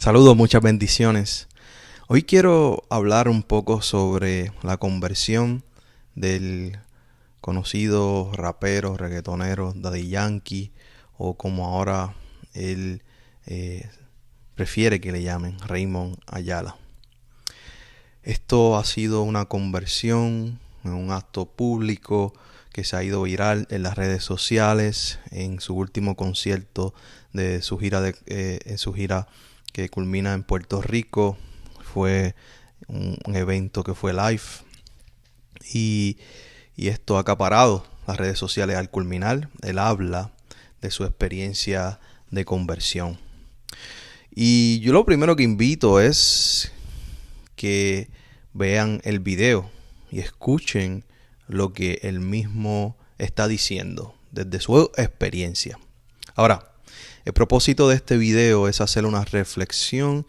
Saludos, muchas bendiciones. Hoy quiero hablar un poco sobre la conversión del conocido rapero, reggaetonero Daddy Yankee, o como ahora él eh, prefiere que le llamen, Raymond Ayala. Esto ha sido una conversión en un acto público que se ha ido viral en las redes sociales en su último concierto de su gira en su gira que culmina en Puerto Rico. Fue un evento que fue live y, y esto ha acaparado las redes sociales al culminar. Él habla de su experiencia de conversión. Y yo lo primero que invito es que vean el video y escuchen lo que él mismo está diciendo desde su experiencia. Ahora, el propósito de este video es hacer una reflexión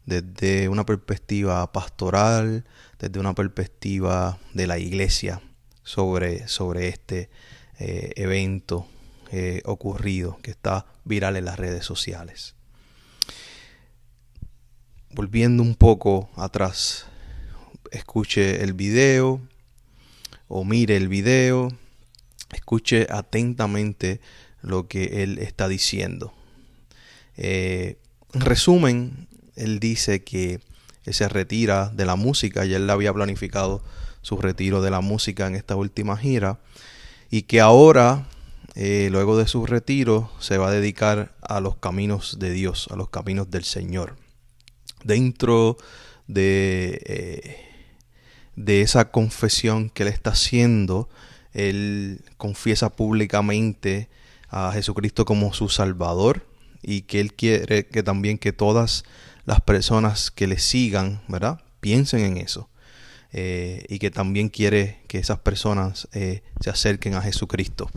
desde una perspectiva pastoral, desde una perspectiva de la iglesia sobre este evento ocurrido que está viral en las redes sociales. Volviendo un poco atrás, escuche el video o mire el video, escuche atentamente lo que él está diciendo. En resumen, él dice que él se retira de la música, y él había planificado su retiro de la música en esta última gira, y que ahora, luego de su retiro, se va a dedicar a los caminos de Dios, a los caminos del Señor. Dentro de esa confesión que él está haciendo, él confiesa públicamente a Jesucristo como su Salvador, y que él quiere que también que todas las personas que le sigan, ¿verdad?, piensen en eso, y que también quiere que esas personas se acerquen a Jesucristo.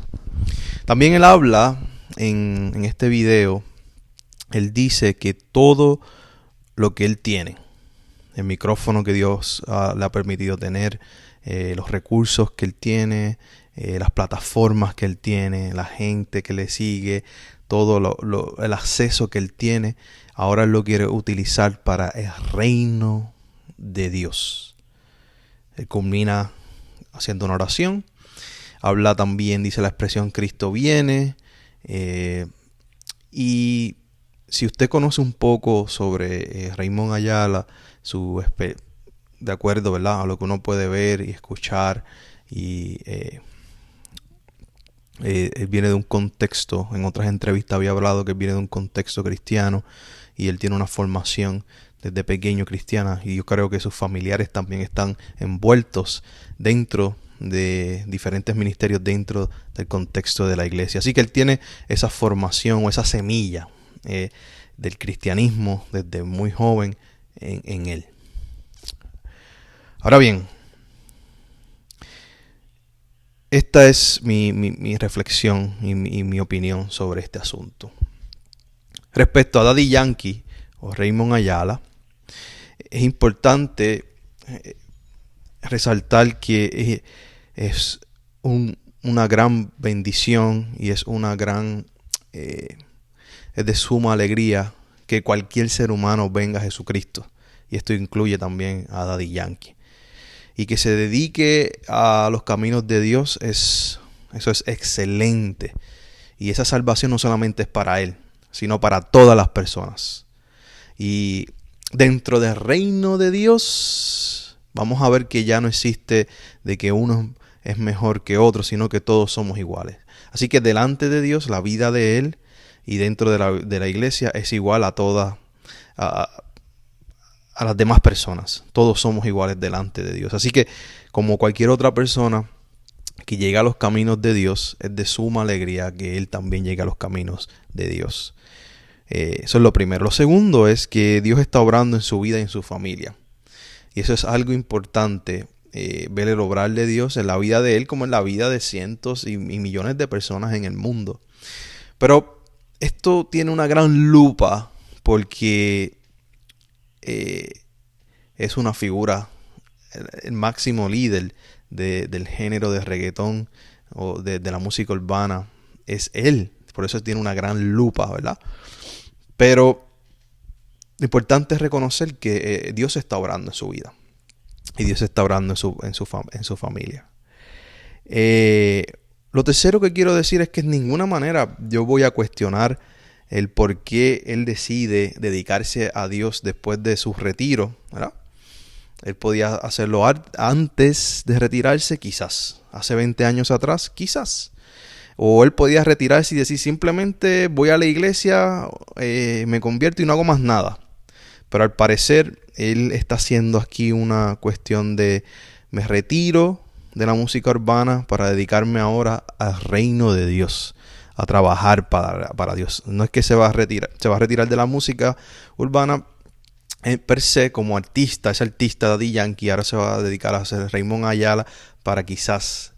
También él habla en este video, él dice que todo lo que él tiene, el micrófono que Dios le ha permitido tener, los recursos que él tiene, las plataformas que él tiene, la gente que le sigue, todo el acceso que él tiene, ahora él lo quiere utilizar para el reino de Dios. Él culmina haciendo una oración, habla también, dice la expresión Cristo viene, y si usted conoce un poco sobre Raymond Ayala, de acuerdo, ¿verdad?, a lo que uno puede ver y escuchar, y él viene de un contexto, en otras entrevistas había hablado que viene de un contexto cristiano, y él tiene una formación desde pequeño cristiana, y yo creo que sus familiares también están envueltos dentro de diferentes ministerios dentro del contexto de la iglesia. Así que él tiene esa formación o esa semilla del cristianismo desde muy joven en él. Ahora bien, esta es mi reflexión y mi opinión sobre este asunto. Respecto a Daddy Yankee o Raymond Ayala, es importante resaltar que es una gran bendición y es una gran es de suma alegría que cualquier ser humano venga a Jesucristo, y esto incluye también a Daddy Yankee, y que se dedique a los caminos de Dios. Eso es excelente, y esa salvación no solamente es para él, sino para todas las personas. Y dentro del reino de Dios vamos a ver que ya no existe de que uno es mejor que otro, sino que todos somos iguales. Así que delante de Dios, la vida de él y dentro de la iglesia es igual a todas, a las demás personas. Todos somos iguales delante de Dios. Así que, como cualquier otra persona que llega a los caminos de Dios, es de suma alegría que él también llegue a los caminos de Dios. Eso es lo primero. Lo segundo es que Dios está obrando en su vida y en su familia. Y eso es algo importante, ver el obrar de Dios en la vida de él como en la vida de cientos y millones de personas en el mundo. Pero esto tiene una gran lupa porque es una figura, el máximo líder del género de reggaetón o de la música urbana es él. Por eso tiene una gran lupa, ¿verdad? Pero lo importante es reconocer que Dios está obrando en su vida. Y Dios está obrando en su familia. Lo tercero que quiero decir es que en ninguna manera yo voy a cuestionar el por qué él decide dedicarse a Dios después de su retiro, ¿verdad? Él podía hacerlo antes de retirarse, quizás. Hace 20 años atrás, quizás. O él podía retirarse y decir simplemente voy a la iglesia, me convierto y no hago más nada. Pero al parecer él está haciendo aquí una cuestión de me retiro de la música urbana para dedicarme ahora al reino de Dios, a trabajar para Dios. No es que se va a retirar de la música urbana per se como artista, es artista Daddy Yankee, ahora se va a dedicar a hacer Raymond Ayala para quizás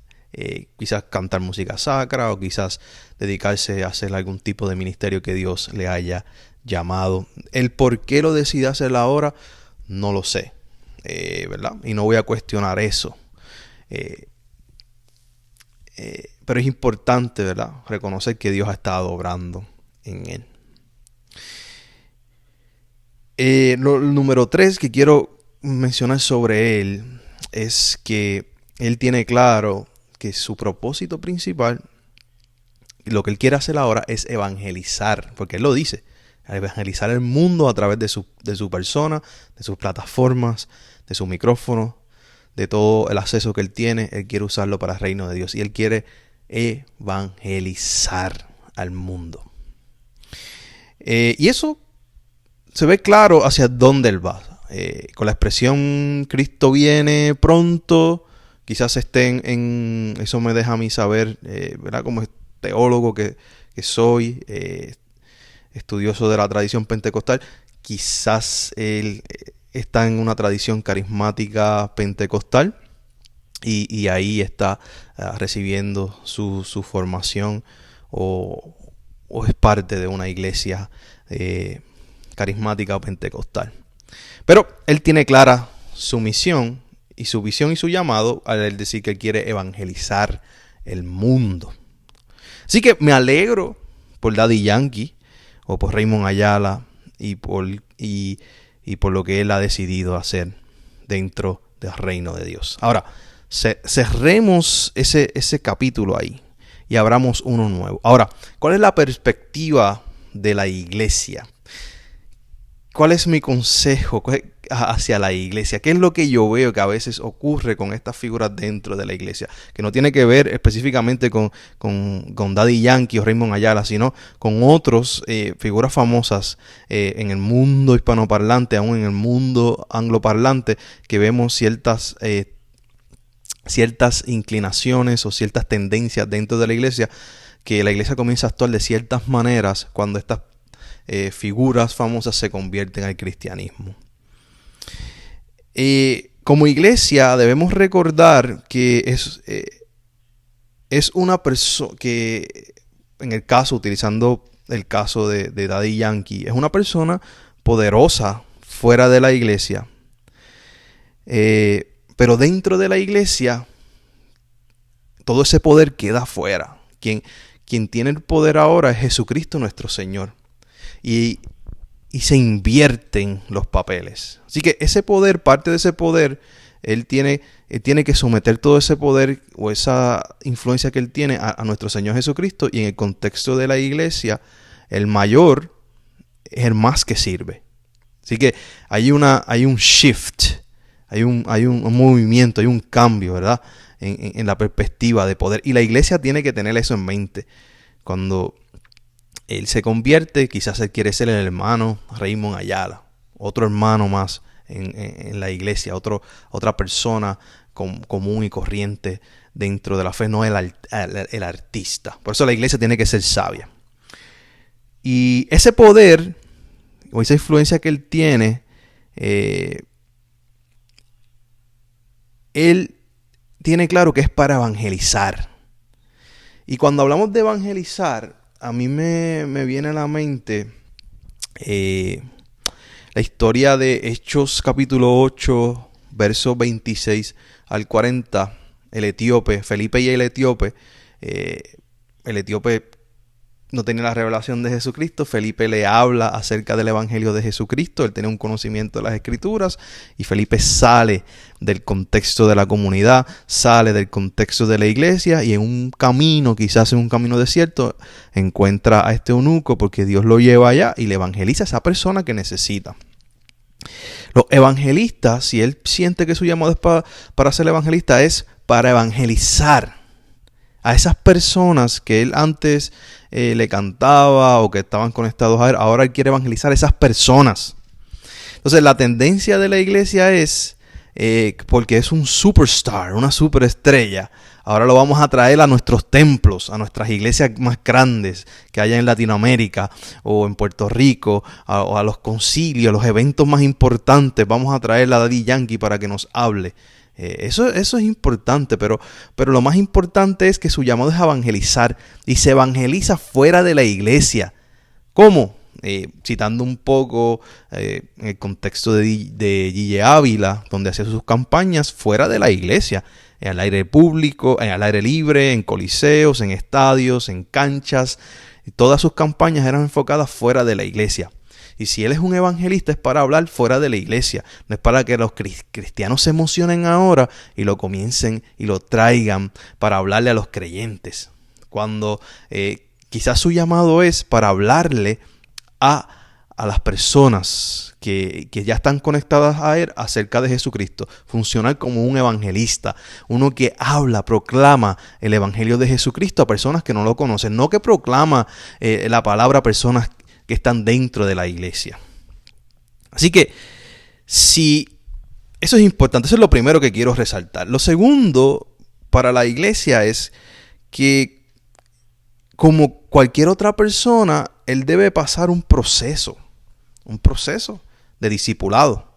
cantar música sacra o quizás dedicarse a hacer algún tipo de ministerio que Dios le haya llamado. El por qué lo decide hacer ahora, no lo sé, ¿verdad? Y no voy a cuestionar eso. Pero es importante, ¿verdad?, reconocer que Dios ha estado obrando en él. Lo número 3 que quiero mencionar sobre él es que él tiene claro que su propósito principal, lo que él quiere hacer ahora es evangelizar, porque él lo dice, evangelizar el mundo a través de su persona, de sus plataformas, de su micrófono, de todo el acceso que él tiene. Él quiere usarlo para el reino de Dios y él quiere evangelizar al mundo. Y eso se ve claro hacia dónde él va. Con la expresión Cristo viene pronto, quizás estén en... Eso me deja a mí saber, ¿verdad?, como teólogo que soy, estudioso de la tradición pentecostal, quizás él está en una tradición carismática pentecostal y ahí está recibiendo su formación o es parte de una iglesia carismática o pentecostal. Pero él tiene clara su misión y su visión y su llamado al decir que él quiere evangelizar el mundo. Así que me alegro por Daddy Yankee o por Raymond Ayala y por lo que él ha decidido hacer dentro del reino de Dios. Ahora, cerremos ese capítulo ahí y abramos uno nuevo. Ahora, ¿cuál es la perspectiva de la iglesia? ¿Cuál es mi consejo hacia la iglesia? ¿Qué es lo que yo veo que a veces ocurre con estas figuras dentro de la iglesia? Que no tiene que ver específicamente con Daddy Yankee o Raymond Ayala, sino con otros figuras famosas en el mundo hispanoparlante, aún en el mundo angloparlante, que vemos ciertas inclinaciones o ciertas tendencias dentro de la iglesia, que la iglesia comienza a actuar de ciertas maneras cuando estas figuras famosas se convierten al cristianismo. Como iglesia debemos recordar que es una persona que, en el caso, utilizando el caso de Daddy Yankee, es una persona poderosa fuera de la iglesia, pero dentro de la iglesia todo ese poder queda afuera. Quien tiene el poder ahora es Jesucristo nuestro Señor. Y se invierten los papeles. Así que ese poder, parte de ese poder, él tiene que someter todo ese poder o esa influencia que él tiene a nuestro Señor Jesucristo. Y en el contexto de la iglesia, el mayor es el más que sirve. Así que hay un shift, hay un movimiento, hay un cambio, ¿verdad?, en la perspectiva de poder. Y la iglesia tiene que tener eso en mente. Cuando él se convierte, quizás él quiere ser el hermano Raymond Ayala, otro hermano más en la iglesia, otra persona común y corriente dentro de la fe, no el artista. Por eso la iglesia tiene que ser sabia. Y ese poder o esa influencia que él tiene, él tiene claro que es para evangelizar. Y cuando hablamos de evangelizar, a mí me viene a la mente la historia de Hechos capítulo 8, versos 26 al 40. El etíope, Felipe y el etíope no tenía la revelación de Jesucristo. Felipe le habla acerca del evangelio de Jesucristo. Él tiene un conocimiento de las escrituras y Felipe sale del contexto de la comunidad, sale del contexto de la iglesia y en un camino, quizás en un camino desierto, encuentra a este eunuco porque Dios lo lleva allá y le evangeliza a esa persona que necesita. Los evangelistas, si él siente que su llamado es para ser evangelista, es para evangelizar a esas personas que él antes le cantaba o que estaban conectados a él. Ahora él quiere evangelizar a esas personas. Entonces la tendencia de la iglesia es, porque es un superstar, una superestrella, ahora lo vamos a traer a nuestros templos, a nuestras iglesias más grandes que haya en Latinoamérica o en Puerto Rico, o a los concilios, los eventos más importantes. Vamos a traer a Daddy Yankee para que nos hable. Eso es importante, pero lo más importante es que su llamado es evangelizar y se evangeliza fuera de la iglesia. ¿Cómo? Citando un poco el contexto de Gille Ávila, donde hacía sus campañas fuera de la iglesia, al aire público, al aire libre, en coliseos, en estadios, en canchas. Todas sus campañas eran enfocadas fuera de la iglesia. Y si él es un evangelista es para hablar fuera de la iglesia. No es para que los cristianos se emocionen ahora y lo comiencen y lo traigan para hablarle a los creyentes. Cuando quizás su llamado es para hablarle a las personas que ya están conectadas a él acerca de Jesucristo. Funcionar como un evangelista. Uno que habla, proclama el evangelio de Jesucristo a personas que no lo conocen. No que proclama la palabra a personas que están dentro de la iglesia. Así que, si eso es importante, eso es lo primero que quiero resaltar. Lo segundo para la iglesia es que, como cualquier otra persona, él debe pasar un proceso de discipulado,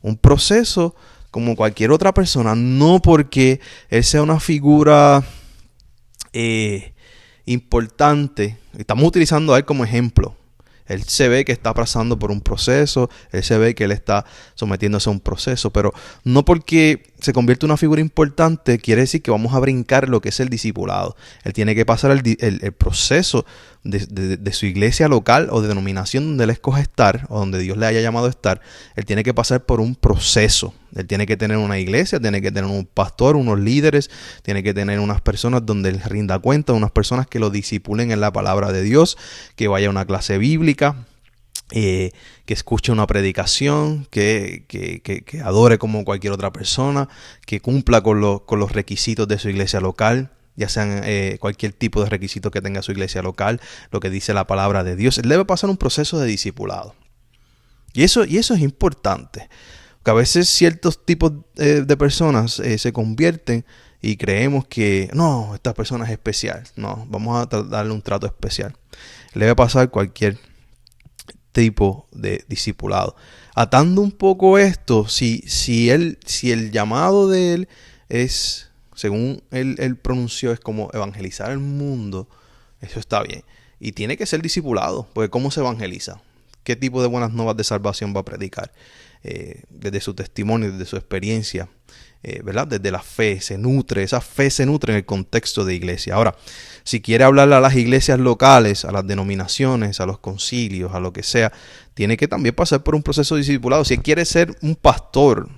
un proceso como cualquier otra persona, no porque él sea una figura importante. Estamos utilizando a él como ejemplo. Él se ve que está pasando por un proceso, él se ve que él está sometiéndose a un proceso, pero no porque se convierte en una figura importante quiere decir que vamos a brincar lo que es el discipulado. Él tiene que pasar el proceso de su iglesia local o de denominación donde él escoge estar o donde Dios le haya llamado a estar. Él tiene que pasar por un proceso. Él tiene que tener una iglesia, tiene que tener un pastor, unos líderes, tiene que tener unas personas donde él rinda cuenta, unas personas que lo discipulen en la palabra de Dios, que vaya a una clase bíblica, que escuche una predicación, que adore como cualquier otra persona, que cumpla con los requisitos de su iglesia local, ya sean cualquier tipo de requisito que tenga su iglesia local, lo que dice la palabra de Dios. Él debe pasar un proceso de discipulado. Y eso es importante. Porque a veces ciertos tipos de personas se convierten y creemos que no, esta persona es especial. No, vamos a darle un trato especial. Le debe pasar cualquier tipo de discipulado. Atando un poco esto, si el llamado de él es, según él pronunció, es como evangelizar el mundo, eso está bien. Y tiene que ser discipulado, porque ¿cómo se evangeliza? ¿Qué tipo de buenas nuevas de salvación va a predicar? Desde su testimonio, desde su experiencia, ¿verdad? Desde la fe, esa fe se nutre en el contexto de iglesia. Ahora, si quiere hablarle a las iglesias locales, a las denominaciones, a los concilios, a lo que sea, tiene que también pasar por un proceso de discipulado. Si él quiere ser un pastor,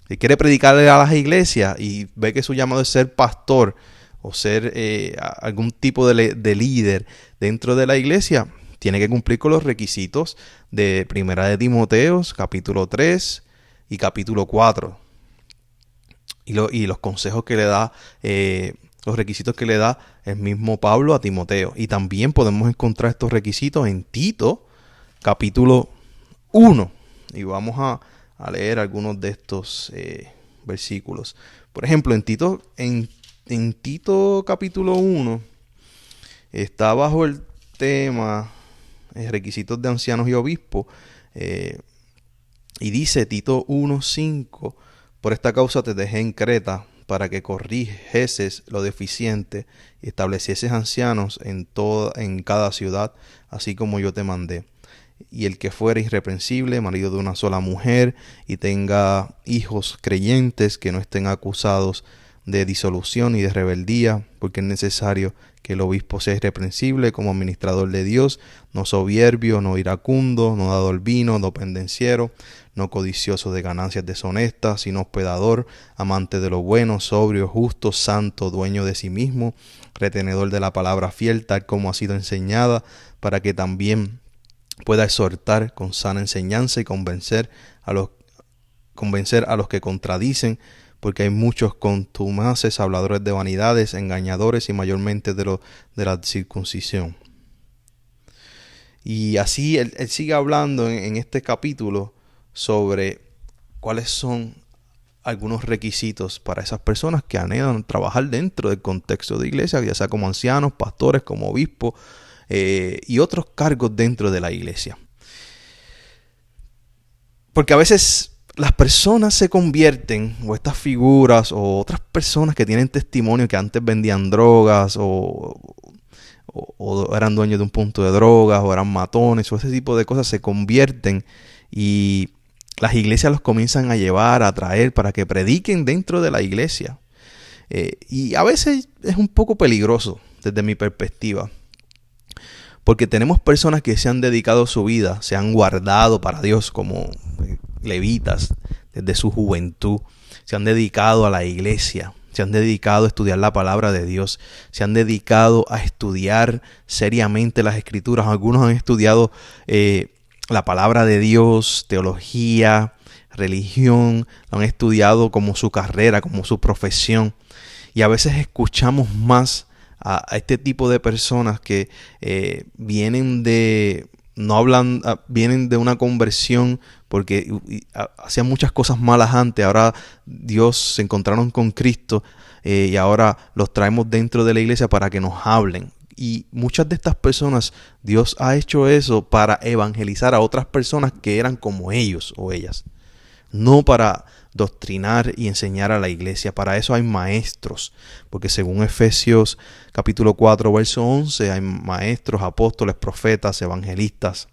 si quiere predicarle a las iglesias y ve que su llamado es ser pastor o ser algún tipo de líder dentro de la iglesia, tiene que cumplir con los requisitos de Primera de Timoteo, capítulo 3 y capítulo 4. Y los consejos que le da, los requisitos que le da el mismo Pablo a Timoteo. Y también podemos encontrar estos requisitos en Tito, capítulo 1. Y vamos a leer algunos de estos versículos. Por ejemplo, en Tito capítulo 1 está bajo el tema requisitos de ancianos y obispos, y dice Tito 1:5: por esta causa te dejé en Creta, para que corrigeses lo deficiente y establecieses ancianos en cada ciudad, así como yo te mandé. Y el que fuera irreprensible, marido de una sola mujer, y tenga hijos creyentes que no estén acusados de disolución y de rebeldía, porque es necesario que el obispo sea irreprensible como administrador de Dios, no soberbio, no iracundo, no dado al vino, no pendenciero, no codicioso de ganancias deshonestas, sino hospedador, amante de lo bueno, sobrio, justo, santo, dueño de sí mismo, retenedor de la palabra fiel, tal como ha sido enseñada, para que también pueda exhortar con sana enseñanza y convencer a los que contradicen, porque hay muchos contumaces, habladores de vanidades, engañadores y mayormente de la circuncisión. Y así él sigue hablando en este capítulo sobre cuáles son algunos requisitos para esas personas que anhelan trabajar dentro del contexto de iglesia, ya sea como ancianos, pastores, como obispos y otros cargos dentro de la iglesia. Porque a veces las personas se convierten, o estas figuras, o otras personas que tienen testimonio que antes vendían drogas, o eran dueños de un punto de drogas, o eran matones, o ese tipo de cosas, se convierten y las iglesias los comienzan a llevar, a traer para que prediquen dentro de la iglesia. Y a veces es un poco peligroso desde mi perspectiva, porque tenemos personas que se han dedicado su vida, se han guardado para Dios como levitas desde su juventud, se han dedicado a la iglesia, se han dedicado a estudiar la palabra de Dios, se han dedicado a estudiar seriamente las escrituras. Algunos han estudiado la palabra de Dios, teología, religión, lo han estudiado como su carrera, como su profesión. Y a veces escuchamos más a este tipo de personas que vienen de una conversión porque hacían muchas cosas malas antes. Ahora Dios se encontraron con Cristo y ahora los traemos dentro de la iglesia para que nos hablen. Y muchas de estas personas, Dios ha hecho eso para evangelizar a otras personas que eran como ellos o ellas, no para doctrinar y enseñar a la iglesia. Para eso hay maestros, porque según Efesios capítulo 4 verso 11 hay maestros, apóstoles, profetas, evangelistas,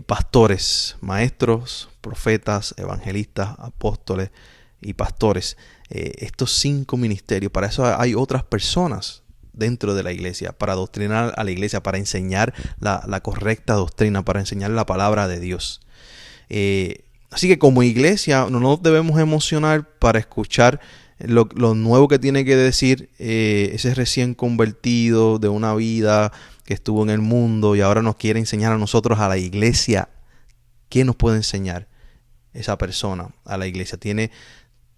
pastores, maestros, profetas, evangelistas, apóstoles y pastores. Estos 5 ministerios, para eso hay otras personas dentro de la iglesia, para doctrinar a la iglesia, para enseñar la correcta doctrina, para enseñar la palabra de Dios. Así que como iglesia no nos debemos emocionar para escuchar lo nuevo que tiene que decir ese recién convertido de una vida que estuvo en el mundo y ahora nos quiere enseñar a nosotros, a la iglesia. ¿Qué nos puede enseñar esa persona a la iglesia?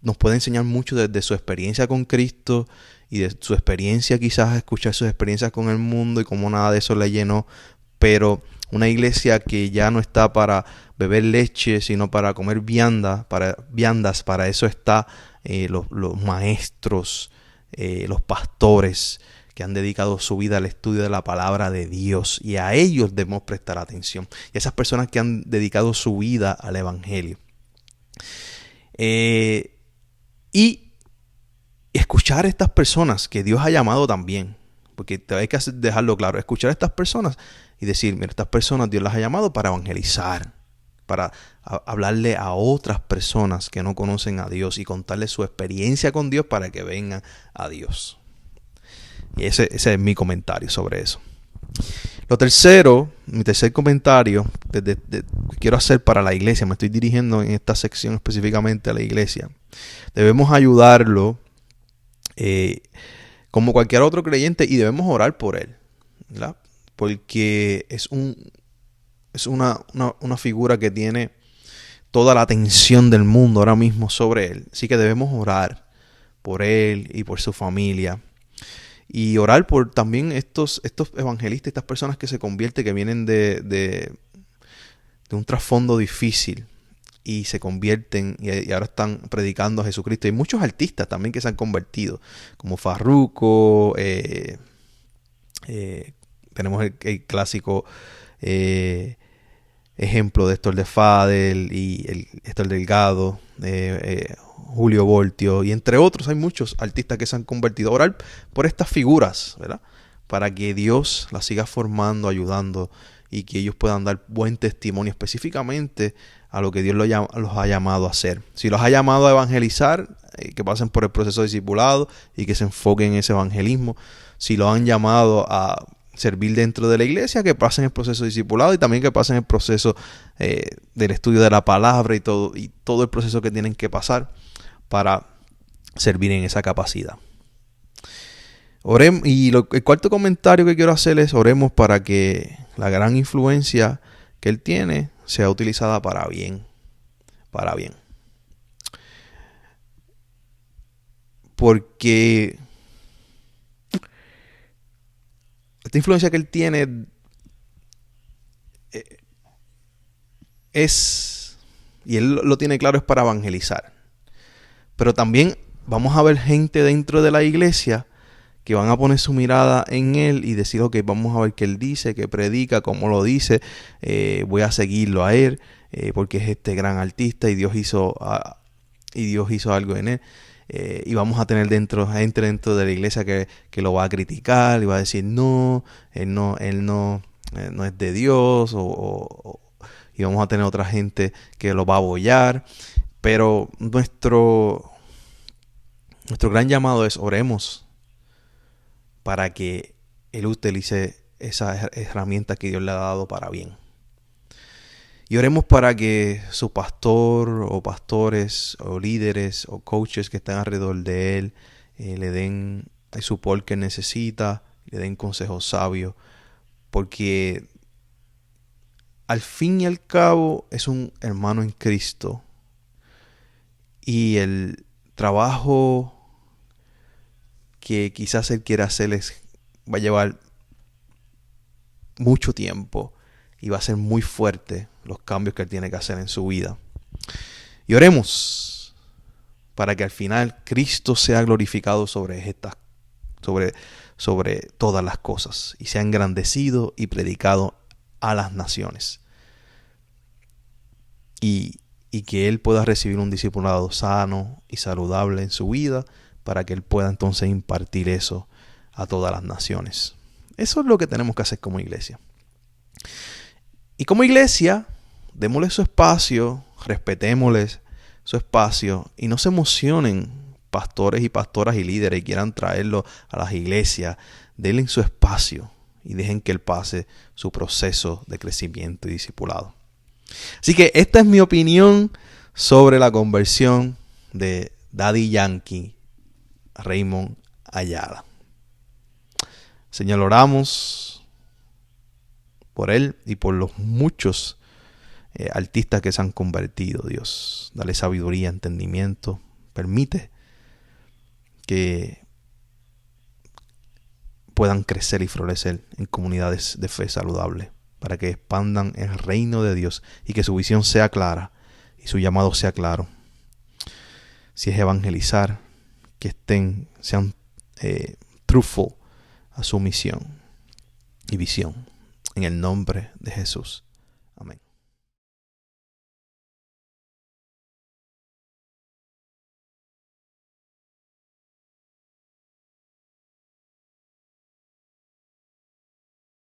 Nos puede enseñar mucho desde su experiencia con Cristo y de su experiencia, quizás escuchar sus experiencias con el mundo y cómo nada de eso le llenó. Pero una iglesia que ya no está para beber leche, sino para comer viandas, para eso está los maestros, los pastores que han dedicado su vida al estudio de la palabra de Dios, y a ellos debemos prestar atención. Y esas personas que han dedicado su vida al evangelio. Y escuchar a estas personas que Dios ha llamado también, porque hay que dejarlo claro, escuchar a estas personas y decir, mira, estas personas Dios las ha llamado para evangelizar, para hablarle a otras personas que no conocen a Dios y contarles su experiencia con Dios para que vengan a Dios. Y ese es mi comentario sobre eso. Mi tercer comentario que quiero hacer para la iglesia, me estoy dirigiendo en esta sección específicamente a la iglesia. Debemos ayudarlo como cualquier otro creyente y debemos orar por él, ¿verdad? Porque es una figura que tiene toda la atención del mundo ahora mismo sobre él. Así que debemos orar por él y por su familia. Y orar por también estos evangelistas, estas personas que se convierten, que vienen de un trasfondo difícil y se convierten y ahora están predicando a Jesucristo. Hay muchos artistas también que se han convertido, como Farruko, tenemos el clásico ejemplo de Héctor de Fadel y Héctor Delgado, Julio Voltio, y entre otros hay muchos artistas que se han convertido. Orar por estas figuras, ¿verdad? Para que Dios las siga formando, ayudando, y que ellos puedan dar buen testimonio específicamente a lo que Dios los ha llamado a hacer. Si los ha llamado a evangelizar, que pasen por el proceso de discipulado y que se enfoquen en ese evangelismo. Si lo han llamado a servir dentro de la iglesia, que pasen el proceso de discipulado y también que pasen el proceso del estudio de la palabra y todo el proceso que tienen que pasar para servir en esa capacidad. Oremos, y el cuarto comentario que quiero hacer es: oremos para que la gran influencia que él tiene sea utilizada para bien. Para bien. Porque esta influencia que él tiene y él lo tiene claro, es para evangelizar. Pero también vamos a ver gente dentro de la iglesia que van a poner su mirada en él y decir: ok, vamos a ver qué él dice, qué predica, cómo lo dice, voy a seguirlo a él, porque es este gran artista y Dios hizo algo en él. Y vamos a tener gente dentro de la iglesia que lo va a criticar y va a decir: no, él no es de Dios, y vamos a tener otra gente que lo va a apoyar. Pero nuestro gran llamado es: oremos para que él utilice esas herramientas que Dios le ha dado para bien. Y oremos para que su pastor o pastores o líderes o coaches que están alrededor de él le den el support que necesita, le den consejos sabios, porque al fin y al cabo es un hermano en Cristo. Y el trabajo que quizás él quiera hacer va a llevar mucho tiempo y va a ser muy fuerte los cambios que él tiene que hacer en su vida. Y oremos para que al final Cristo sea glorificado sobre todas las cosas y sea engrandecido y predicado a las naciones. Y que él pueda recibir un discipulado sano y saludable en su vida, para que él pueda entonces impartir eso a todas las naciones. Eso es lo que tenemos que hacer como iglesia. Y como iglesia, démosle su espacio, respetémosles su espacio y no se emocionen pastores y pastoras y líderes y quieran traerlo a las iglesias. Denle su espacio y dejen que él pase su proceso de crecimiento y discipulado. Así que esta es mi opinión sobre la conversión de Daddy Yankee Raymond Ayala. Señor, oramos por él y por los muchos artistas que se han convertido. Dios, dale sabiduría, entendimiento. Permite que puedan crecer y florecer en comunidades de fe saludable, para que expandan el reino de Dios y que su visión sea clara y su llamado sea claro. Si es evangelizar, que sean truthful a su misión y visión. En el nombre de Jesús. Amén.